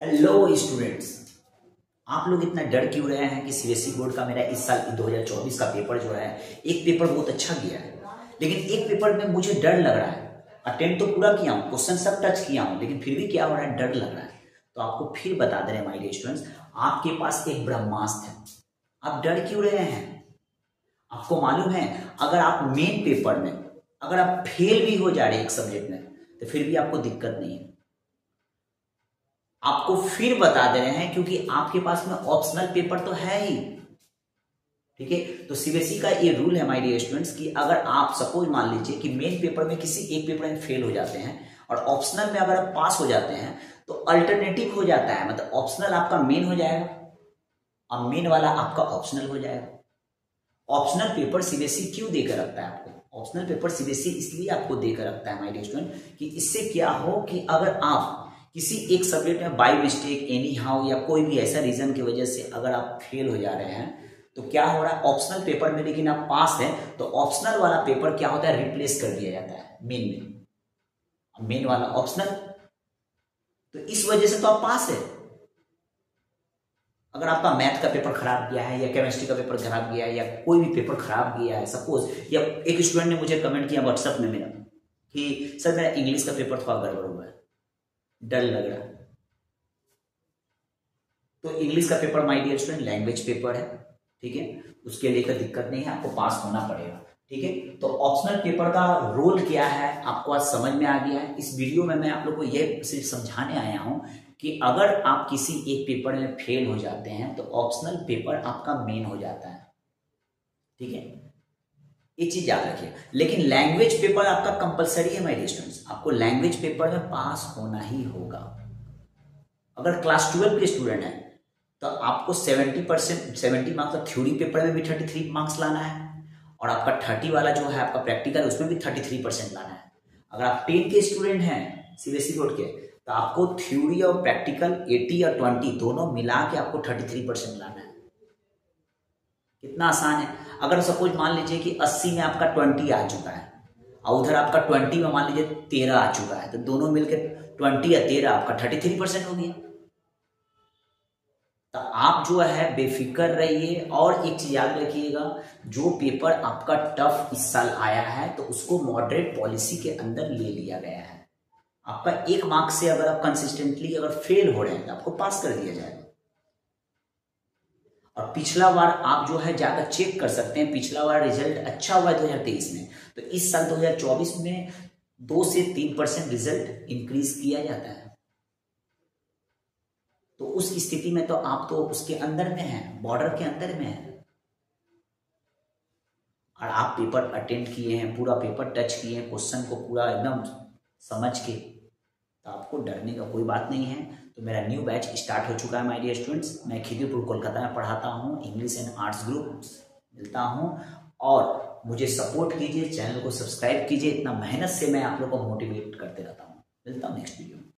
Hello students, आप लोग इतना डर क्यों रहे हैं कि सीबीएसई बोर्ड का मेरा इस साल 2024 का पेपर जो है, एक पेपर बहुत अच्छा गया है, लेकिन एक पेपर में मुझे डर लग रहा है। अटेम्प्ट तो पूरा किया हूँ, क्वेश्चन सब टच किया हूँ, लेकिन फिर भी क्या हो रहा है, डर लग रहा है। तो आपको फिर बता दे रहे हैं माय डियर स्टूडेंट्स, आपके पास एक ब्रह्मास्त्र है। आप डर क्यों रहे हैं? आपको मालूम है, अगर आप मेन पेपर में अगर आप फेल भी हो जा रहे हैं एक सब्जेक्ट में, तो फिर भी आपको दिक्कत नहीं है। आपको फिर बता दे रहे हैं, क्योंकि आपके पास में ऑप्शनल पेपर तो है ही। ठीक है, तो सीबीएसई का ये रूल है माय डियर स्टूडेंट्स कि अगर आप सपोज मान लीजिए कि मेन पेपर में किसी एक पेपर में फेल हो जाते हैं और ऑप्शनल में अगर आप पास हो जाते हैं, तो अल्टरनेटिव हो जाता है, मतलब ऑप्शनल आपका मेन हो जाएगा और मेन वाला आपका ऑप्शनल हो जाएगा। ऑप्शनल पेपर सीबीएसई क्यों देकर रखता है आपको? ऑप्शनल पेपर सीबीएसई इसलिए आपको देकर रखता है माय डियर स्टूडेंट कि इससे क्या हो कि अगर आप किसी एक सब्जेक्ट में बाय मिस्टेक एनी हाउ या कोई भी ऐसा रीजन की वजह से अगर आप फेल हो जा रहे हैं, तो क्या हो रहा है, ऑप्शनल पेपर में लेकिन आप पास हैं, तो ऑप्शनल वाला पेपर क्या होता है, रिप्लेस कर दिया जाता है मेन में। मेन वाला ऑप्शनल, तो इस वजह से तो आप पास है। अगर आपका मैथ का पेपर खराब गया है या केमिस्ट्री का पेपर खराब गया है या कोई भी पेपर खराब गया है, सपोज, या एक स्टूडेंट ने मुझे कमेंट किया व्हाट्सएप में मेरा कि सर मेरा इंग्लिश का पेपर थोड़ा गड़बड़ हुआ है, डर लग रहा है। तो इंग्लिश का paper my dear student language paper है, ठीक है, उसके लेकर दिक्कत नहीं है, आपको पास होना पड़ेगा। ठीक है, तो ऑप्शनल पेपर का रोल क्या है आपको आज समझ में आ गया है। इस वीडियो में मैं आप लोग को यह सिर्फ समझाने आया हूं कि अगर आप किसी एक पेपर में फेल हो जाते हैं तो ऑप्शनल पेपर आपका मेन हो जाता है। ठीक है, ये चीज याद रखिए। लेकिन लैंग्वेज पेपर आपका कंपलसरी है माय डियर स्टूडेंट्स, आपको लैंग्वेज पेपर में पास होना ही होगा। अगर क्लास 12 के स्टूडेंट हैं तो आपको 70 मार्क्स का थ्योरी पेपर में भी 33 मार्क्स लाना है, और आपका 30 वाला जो है आपका प्रैक्टिकल, उसमें भी 33% लाना है। अगर आप 10 के स्टूडेंट हैं सीबीएसई बोर्ड के, तो आपको थ्योरी और प्रैक्टिकल 80 और 20 दोनों मिला के आपको 33% लाना है। कितना आसान है। अगर सपोज मान लीजिए कि 80 में आपका 20 आ चुका है और उधर आपका 20 में मान लीजिए 13 आ चुका है, तो दोनों मिलकर 20 या 13 आपका 33% हो गया। तो आप जो है बेफिक्र रहिए, और एक चीज याद रखिएगा, जो पेपर आपका टफ इस साल आया है तो उसको मॉडरेट पॉलिसी के अंदर ले लिया गया है। आपका 1 मार्क से अगर आप कंसिस्टेंटली अगर फेल हो रहे हैं तो आपको पास कर दिया जाएगा। और पिछला बार आप जो है जाकर चेक कर सकते हैं, पिछला बार रिजल्ट अच्छा हुआ है 2023 में, तो इस साल 2024 में 2 से 3% रिजल्ट इंक्रीज किया जाता है। तो उस स्थिति में तो आप तो उसके अंदर में हैं, बॉर्डर के अंदर में हैं, और आप पेपर अटेंड किए हैं, पूरा पेपर टच किए हैं, क्वेश्चन को पूरा एकदम समझ के, तो आपको डरने का कोई बात नहीं है। तो मेरा न्यू बैच स्टार्ट हो चुका है माय डियर स्टूडेंट्स। मैं खिदीपुर कोलकाता में पढ़ाता हूँ, इंग्लिश एंड आर्ट्स ग्रुप मिलता हूँ, और मुझे सपोर्ट कीजिए, चैनल को सब्सक्राइब कीजिए। इतना मेहनत से मैं आप लोग को मोटिवेट करते रहता हूँ। मिलता हूँ नेक्स्ट वीडियो में।